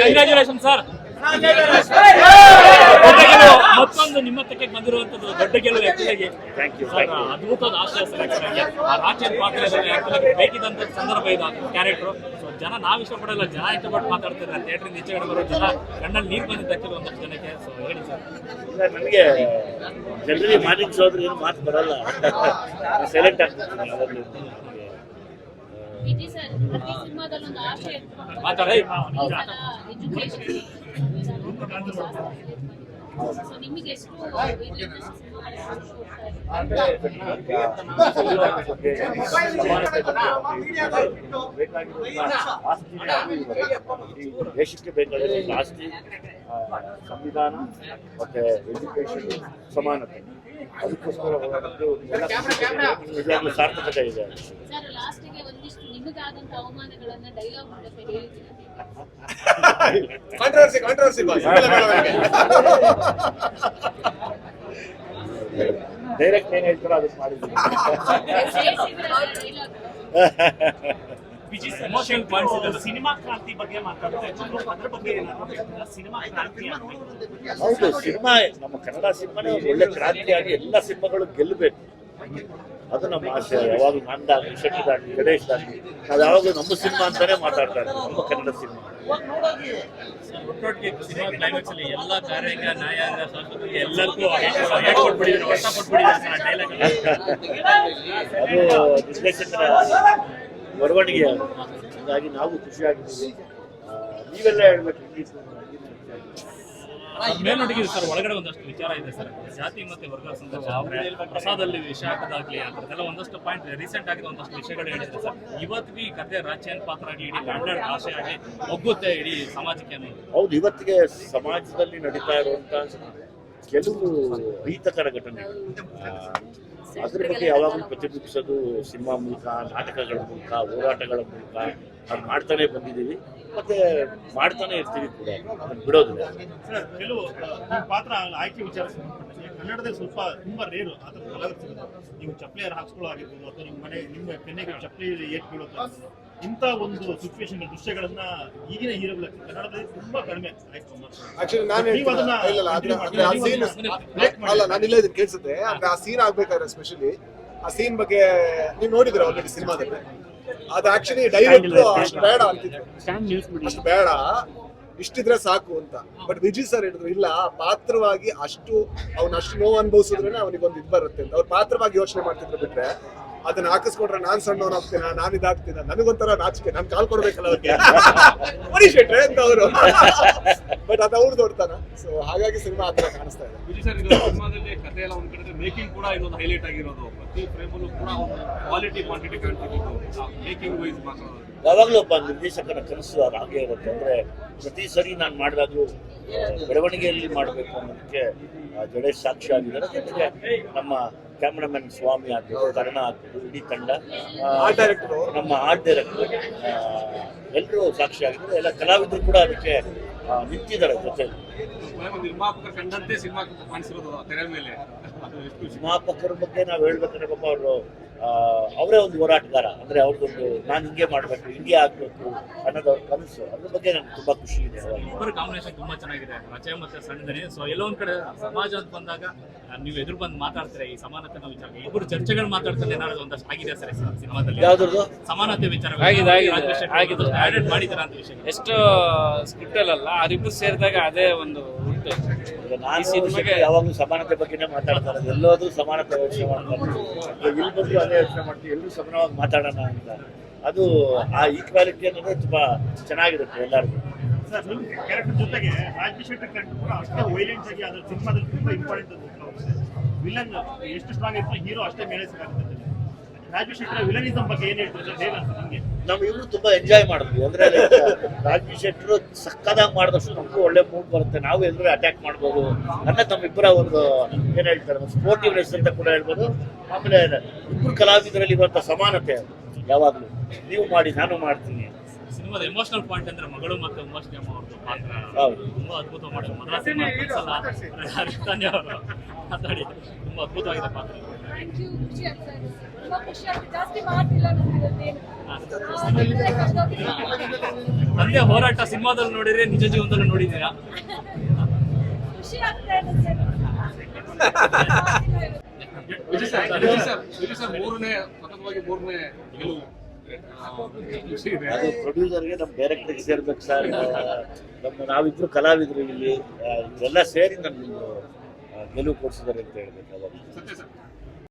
Congratulation sir. ಮತ್ತೊಂದು ನಿಮ್ಮ ತಕ್ಕೆ ಬಂದಿರುವಂತದ್ದು ದೊಡ್ಡ ಗೆಲುವು ಆಕ್ಚುಲಿ. ಅದ್ಭುತವಾದ ಆಶಯ ಸೆಲೆಕ್ಷನ್ ಆಗಿ ಆ ರಾಚೇನ್ ಪಾತ್ರ ಬೇಕಿದ್ದಂತ ಸಂದರ್ಭ ಇದು ಕ್ಯಾರೆಕ್ಟರ್. ಸೊ ಜನ ನಾವ್ ಇಷ್ಟಪಡಲ್ಲ, ಜನ ಇಷ್ಟಪಟ್ಟು ಮಾತಾಡ್ತಿದ್ದಾರೆ. ಥಿಯೇಟರ್ ಈಚೆಗಡೆ ಬರೋ ಜನ ಕಣ್ಣಲ್ಲಿ ನೀರು ಬಂದಿದ್ದಕ್ಕಿಲ್ಲ ಒಂದಷ್ಟು ಜನಕ್ಕೆ. ಸೊ ಹೇಳಿ ಸರ್. ನನಗೆ ಜನರಿಗೆ ಮಾರ್ನಿಂಗ್ ಶೋ ಆದ್ರೆ ಏನು ಮಾತು ಬರಲ್ಲ, ಸೈಲೆಂಟ್ ಆಗ್ತೀನಿ ಯಾವಾಗಲೂ. ಮಾತಾಡಿ. ದೇಶಕ್ಕೆ ಬೇಕಾಗಿರೋ ಆಸ್ತಿ, ಸಂವಿಧಾನ ಮತ್ತೆ ಎಜುಕೇಶನ್, ಸಮಾನತೆ, ಅದಕ್ಕೋಸ್ಕರ ನಿಜವಾಗ್ಲೂ ಸಾರ್ಥಕತೆ ಇದೆ. ಡೈರೆಕ್ಟ್ ಏನ್ ಹೇಳ್ತಾರೋ ಅದಕ್ಕೆ ಮಾಡಿದ್ದೀನಿ. ಸಿನಿಮಾ ಕ್ರಾಂತಿ ಬಗ್ಗೆ ಮಾತಾಡ್ತಾ ಅದ್ರ ಬಗ್ಗೆ ಸಿನಿಮಾ ಕ್ರಾಂತಿ ಹೌದು, ಸಿನಿಮಾ ನಮ್ಮ ಕನ್ನಡ ಸಿನಿಮಾನೇ ಒಳ್ಳೆ ಕ್ರಾಂತಿಯಾಗಿ ಎಲ್ಲ ಸಿನಿಮಾಗಳು ಗೆಲ್ಲಬೇಕು, ಅದು ನಮ್ಮ ಆಸೆ. ಯಾವಾಗಲೂ ನಂದಾಗಲಿ, ಶೆಟ್ಟಿದಾಗಲಿ, ಗಣೇಶ್ದಾಗಲಿ ನಾವು ಯಾವಾಗಲೂ ನಮ್ಮ ಸಿನಿಮಾ ಅಂತಾನೆ ಮಾತಾಡ್ತಾರೆ, ನಮ್ಮ ಕನ್ನಡ ಸಿನಿಮಾ. ಒಟ್ಟೊಟ್ಟಿಗೆ ಸಿನಿಮಾ ಕ್ಲೈಮ್ಯಾಕ್ಸ್ ಅಲ್ಲಿ ಎಲ್ಲ ಕಾರ್ಯಾಂಗ, ನ್ಯಾಯಾಂಗ, ಸಂಸ್ಕೃತಿ ಎಲ್ಲರಿಗೂ ಕೊಟ್ಬಿಟ್ಟಿದ್ದಾರೆ, ಹೊಸ ಕೊಟ್ಬಿಟ್ಟಿದ್ದಾರೆ ಡೈಲಾಗ್. ಅದು ನಿರ್ದೇಶಕರ ಬರವಣಿಗೆ, ಹಾಗಾಗಿ ನಾವು ಖುಷಿಯಾಗಿದ್ದೀವಿ. ನೀವೆಲ್ಲ ಹೇಳ್ಬೇಕು. ಮೇಲ್ನೋಟಿಗೆ ಸರ್ ಒಳಗಡೆ ಒಂದಷ್ಟು ವಿಚಾರ ಇದೆ ಸರ್, ಜಾತಿ ಮತ್ತೆ ವರ್ಗ ಸಂಘರ್ಷ, ಪ್ರಸಾದಲ್ಲಿ ವಿಷಯ ಹಾಕೋದಾಗ್ಲಿ ಅಂತದೆಲ್ಲ ಒಂದಷ್ಟು ಪಾಯಿಂಟ್ ರೀಸೆಂಟ್ ಆಗಿ ಒಂದಷ್ಟು ವಿಷಯಗಳು ಹೇಳಿದ್ರೆ ಸರ್. ಇವತ್ತಿಗೆ ಈ ಕಥೆ ರಾಜೇನ್ ಪಾತ್ರ ಆಗಲಿ ಇಡೀ ಕನ್ನಡ ಭಾಷೆ ಆಗಿ ಒಗ್ಗುತ್ತೆ ಇಡೀ ಸಮಾಜಕ್ಕೆ ಅನ್ನೋದು. ಹೌದು, ಇವತ್ತಿಗೆ ಸಮಾಜದಲ್ಲಿ ನಡೀತಾ ಇರುವಂತ ಕೆಲವು ಅಹಿತಕರ ಘಟನೆಗಳು, ಅದ್ರ ಬಗ್ಗೆ ಯಾವಾಗಲೂ ಪ್ರತಿಬಿಂಬಿಸೋದು ಸಿನಿಮಾ ಮೂಲಕ, ನಾಟಕಗಳ ಮೂಲಕ, ಹೋರಾಟಗಳ ಮೂಲಕ ಅದು ಮಾಡ್ತಾನೆ ಬಂದಿದ್ದೀವಿ, ಮತ್ತೆ ಮಾಡ್ತಾನೆ ಇರ್ತೀವಿ ಕೂಡ, ಬಿಡೋದಿಲ್ಲ. ಸರ್, ಕೆಲವು ಪಾತ್ರ ಆಯ್ಕೆ ವಿಚಾರ ಕನ್ನಡದಲ್ಲಿ ಸ್ವಲ್ಪ ತುಂಬಾ ರೇರು ಆ ಥರ ಕಲಾವಿದರು. ನೀವು ಚಪ್ಪಲಿ ಹಾಕ್ಸ್ಕೊಳ್ಳೋಗಿರ್ಬೋದು ಅಥವಾ ನಿಮ್ಮ ಕೆನ್ನೆಗೆ ಚಪ್ಪಲಿ ಏಟ್ ಬೀಳೋದು, ಇಂಥ ಒಂದು ಸಿಚುವೇಶನ್ ದೃಶ್ಯಗಳನ್ನ ಈಗಿನ ಹೀರೋಗಳ ಕನ್ನಡದಲ್ಲಿ ತುಂಬಾ ಕಡಿಮೆ. ಕೇಳಿಸುತ್ತೆ ಅಂದ್ರೆ ಆ ಸೀನ್ ಆಗ್ಬೇಕಾದ್ರೆ ಸ್ಪೆಷಲಿ ಆ ಸೀನ್ ಬಗ್ಗೆ ನೀವು ನೋಡಿದ್ರೆ ಆಲ್ರೆಡಿ ಸಿನಿಮಾದಲ್ಲಿ, ಅದು ಆಕ್ಚುಲಿ ಡೈರೆಕ್ಟ್ ಅಷ್ಟು ಬೇಡ ಅಂತಿದ್ರು, ಅಷ್ಟು ಬೇಡ, ಇಷ್ಟಿದ್ರೆ ಸಾಕು ಅಂತ. ಬಟ್ ವಿಜಯ್ ಸರ್ ಹೇಳಿದ್ರು ಇಲ್ಲ, ಪಾತ್ರವಾಗಿ ಅಷ್ಟು ನೋವು ಅನುಭವಿಸಿದ್ರೆ ಅವನಿಗೊಂದು ಇದು ಬರುತ್ತೆ ಅಂತ. ಅವ್ರು ಪಾತ್ರವಾಗಿ ಯೋಚನೆ ಮಾಡ್ತಿದ್ರು, ಬಿಟ್ರೆ ಅದನ್ನ ಹಾಕಿಸ್ಕೊಂಡ್ರೆ ನಾನ್ ಸಣ್ಣವನಾಗ್ತೀನ, ನಾನು ಇದಾಗ್ತೀನ, ನನಗೊಂಥರ ನಾಚಿಕೆ, ನಾನು ಕಾಲ್ ಕೊಡ್ಬೇಕಲ್ಲ ಅವ್ರಿಗೆ ಮನುಷ್ಯಟ್ರೆ ಅಂತ ಅವರು. ಬಟ್ ಅದು ಅವ್ರು ದೊಡ್ಡತನ. ಸೊ ಹಾಗಾಗಿ ಸಿನಿಮಾ ಆ ಥರ ಕಾಣಿಸ್ತಾ ಇದೆ. ವಿಜಯ್ ಸರ್, ಸಿನಿಮಾದಲ್ಲಿ ಕಥೆ ಎಲ್ಲ ಒಂದ್ ಕಡೆ ಮೇಕಿಂಗ್ ಕೂಡ ಇನ್ನೊಂದು ಹೈಲೈಟ್ ಆಗಿರೋದು, ಪ್ರತಿ ಫ್ರೇಮಲ್ಲೂ ಕೂಡ ಒಂದು ಕ್ವಾಲಿಟಿ ಕ್ವಾಂಟಿಟಿ ಕಾಣ್ತಿದ್ದು ಮೇಕಿಂಗ್ ವೈಸ್ ಮಾತ್ರ. ಯಾವಾಗಲೂ ಒಬ್ಬ ನಿರ್ದೇಶಕನ ಕನಸು ಹಾಗೆ ಇರುತ್ತೆ. ಅಂದ್ರೆ ಪ್ರತಿ ಸರಿ ನಾನು ಮಾಡಿದಾಗಲೂ ಬೆಳವಣಿಗೆಯಲ್ಲಿ ಮಾಡಬೇಕು ಅನ್ನೋದಕ್ಕೆ ಜಡೇಶ್ ಸಾಕ್ಷಿ ಆಗಿದ್ದಾರೆ. ಜೊತೆಗೆ ನಮ್ಮ ಕ್ಯಾಮ್ರಾಮನ್ ಸ್ವಾಮಿ ಆಗ್ಬೋದು, ಕರ್ಣ ಆಗ್ಬೋದು, ಇಡೀ ತಂಡ, ನಮ್ಮ ಆರ್ಟ್ ಡೈರೆಕ್ಟರ್ ಎಲ್ಲರೂ ಸಾಕ್ಷಿ ಆಗಿದ್ದಾರೆ. ಎಲ್ಲ ಕಲಾವಿದರು ಕೂಡ ಅದಕ್ಕೆ ನಿಂತಿದ್ದಾರೆ ಜೊತೆಲಿ. ನಿರ್ಮಾಪಕರ ಕಂಡಂತೆ ಸಿನಿಮಾ ಕಾಣಿಸಿರೋದು ತೆರೆ ಮೇಲೆ. ನಿರ್ಮಾಪಕರ ಬಗ್ಗೆ ನಾವು ಹೇಳ್ಬೇಕಂದ್ರೆ ಪಾಪ ಅವರು ಅವರೇ ಒಂದು ಹೋರಾಟಗಾರ. ಅಂದ್ರೆ ಅವ್ರದ್ದೊಂದು ನಾನು ಹಿಂಗೆ ಮಾಡ್ಬೇಕು, ಹಿಂಗೆ ಆಗ್ಬೇಕು ಅನ್ನೋದು ಅವ್ರ ಕನಸು. ಅದ್ರ ಬಗ್ಗೆ ನನಗೆ ತುಂಬಾ ಖುಷಿ ಇದೆ. ಇಬ್ಬರು ಕಾಂಬಿನೇಷನ್ ತುಂಬಾ ಚೆನ್ನಾಗಿದೆ, ರಚೆ ಮತ್ತೆ ಸಣ್ಣದನಿ. ಸೊ ಎಲ್ಲೋ ಒಂದ್ ಕಡೆ ಸಮಾಜ ಅಂತ ಬಂದಾಗ ನೀವು ಎದುರು ಬಂದು ಮಾತಾಡ್ತಾರೆ ಈ ಸಮಾನತೆ ವಿಚಾರ, ಇಬ್ಬರು ಚರ್ಚೆಗಳು ಮಾತಾಡ್ತಾರೆ. ಏನಾದ್ರು ಒಂದಷ್ಟು ಆಗಿದೆ ಸರ್ ಸಿನಿಮಾದಲ್ಲಿ ಯಾವ್ದು ಸಮಾನತೆ ವಿಚಾರ ಆಡೆಡ್ ಮಾಡಿದಾರ ಅಂತ ವಿಷಯ. ಎಷ್ಟು ಸ್ಕ್ರಿಪ್ಟ್ ಅಲ್ಲ, ಅವರಿಬ್ರು ಸೇರಿದಾಗ ಅದೇ ಒಂದು ಉಂಟು. ನಾನು ಸಿನಿಮಾಗೆ ಯಾವಾಗಲೂ ಸಮಾನತೆ ಬಗ್ಗೆನೇ ಮಾತಾಡ್ತಾರೆ, ಎಲ್ಲೋದ್ರೂ ಸಮಾನತೆ ಯೋಚನೆ ಮಾಡ್ತಾರೆ, ಇಲ್ಲಿ ಬಂದು ಅದೇ ಯೋಚನೆ ಮಾಡ್ತೀವಿ, ಎಲ್ಲರೂ ಸಮಾನವಾಗಿ ಮಾತಾಡೋಣ ಅಂತ. ಅದು ಆ ಈಕ್ವಾಲಿಟಿ ಅನ್ನೋದು ತುಂಬಾ ಚೆನ್ನಾಗಿರುತ್ತೆ ಎಲ್ಲರಿಗೂ. ಸರ್, ನಿಮ್ಮ ಕ್ಯಾರೆಕ್ಟರ್ ಜೊತೆಗೆ ರಾಜ್ಯ ಶೆಟ್ಟಿ ಕ್ಯಾರೆಕ್ಟರ್ ಕೂಡ ಅಷ್ಟೇ ವೈಲೆಂಟ್ ಆಗಿ ಅದ್ರ ಸಿನಿಮಾದಲ್ಲಿ ತುಂಬಾ ಇಂಪಾರ್ಟೆಂಟ್ ಅಂತ. ವಿಲನ್ ಎಷ್ಟು ಸ್ಟ್ರಾಂಗ್ ಇತ್ತು, ಹೀರೋ ಅಷ್ಟೇ ಮೇಲೆ ಸಿಗುತ್ತೆ. ರಾಜ್ಯ ಶೆಟ್ಟರ್ ವಿಲನಿಸಂ ಬಗ್ಗೆ ಏನ್ ಹೇಳ್ತಾರೆ ಸರ್, ಹೇಗೆ ಅನ್ಸುತ್ತೆ ನಿಮಗೆ? ನಾವು ಇವರು ತುಂಬಾ ಎಂಜಾಯ್ ಮಾಡಿದ್ವಿ. ಅಂದ್ರೆ ರಾಜ್ಯ ಶೆಟ್ಟರು ಸಕ್ಕದಾಗಿ ಮಾಡಿದಷ್ಟು ನಮಗೂ ಒಳ್ಳೆ ಮೂಡ್ ಬರುತ್ತೆ, ನಾವು ಎಲ್ಲರೂ ಅಟ್ಯಾಕ್ ಮಾಡ್ಬೋದು ಅನ್ನೋದು ನಮ್ಮಿಬ್ಬರ ಒಂದು ಏನ್ ಹೇಳ್ತಾರೆ ಸ್ಪೋರ್ಟಿವ್ನೆಸ್ ಅಂತ ಕೂಡ ಹೇಳ್ಬೋದು. ಆಮೇಲೆ ಇಬ್ಬರು ಕಲಾವಿದರಲ್ಲಿ ಇರುವಂತ ಸಮಾನತೆ ಯಾವಾಗ್ಲೂ ನೀವು ಮಾಡಿ ನಾನು ಮಾಡ್ತೀನಿ. ಸಿನಿಮಾದ ಎಮೋಷನಲ್ ಪಾಯಿಂಟ್ ಅಂದ್ರೆ ಮಗಳು ಮತ್ತೆ ಉಮಾಶ್ರೀ ಅಮ್ಮ ಅವ್ರದ್ದು ಪಾತ್ರ ತುಂಬಾ ಅದ್ಭುತ ಮಾಡಿ ಮೊದಲ ಸಿನಿಮಾ ಮಾತಾಡಿ ತುಂಬಾ ಅದ್ಭುತವಾಗಿದೆ ಪಾತ್ರ. ಥ್ಯಾಂಕ್ ಯು, ಖುಷಿ ಆಗ್ತಾ ಇದೆ. ತುಂಬಾ ಖುಷಿ ಆಗ್ತದೆ. ಜಾಸ್ತಿ ಮಾತಿಲ್ಲ ನಮ್ಗೆ ಇವತ್ತೇನು. ತಂದೆ ಹೋರಾಟ ಸಿನಿಮಾದಲ್ಲಿ ನೋಡಿದ್ರೆ ನಿಜ ಜೀವನದಲ್ಲೂ ನೋಡಿದ್ದೀರಾ? ಖುಷಿ ಆಗ್ತಾ ಇದೆ ಸರ್. ವಿಜಯ್ ಸರ್ ಮೂರನೇ ಗೆಲುವು ಖುಷಿ ಇದೆ. ಅದು ಪ್ರೊಡ್ಯೂಸರ್ಗೆ ನಮ್ಮ ಡೈರೆಕ್ಟರ್ಗೆ ಸೇರ್ಬೇಕು ಸರ್. ನಾವಿಬ್ರು ಕಲಾವಿದರು ಇಲ್ಲಿ ಎಲ್ಲ ಸೇರಿ ನಮ್ಗೆ ಗೆಲುವು ಕೊಡಿಸಿದ್ದಾರೆ ಅಂತ ಹೇಳ್ಬೇಕು. ಸತ್ಯ ಸರ್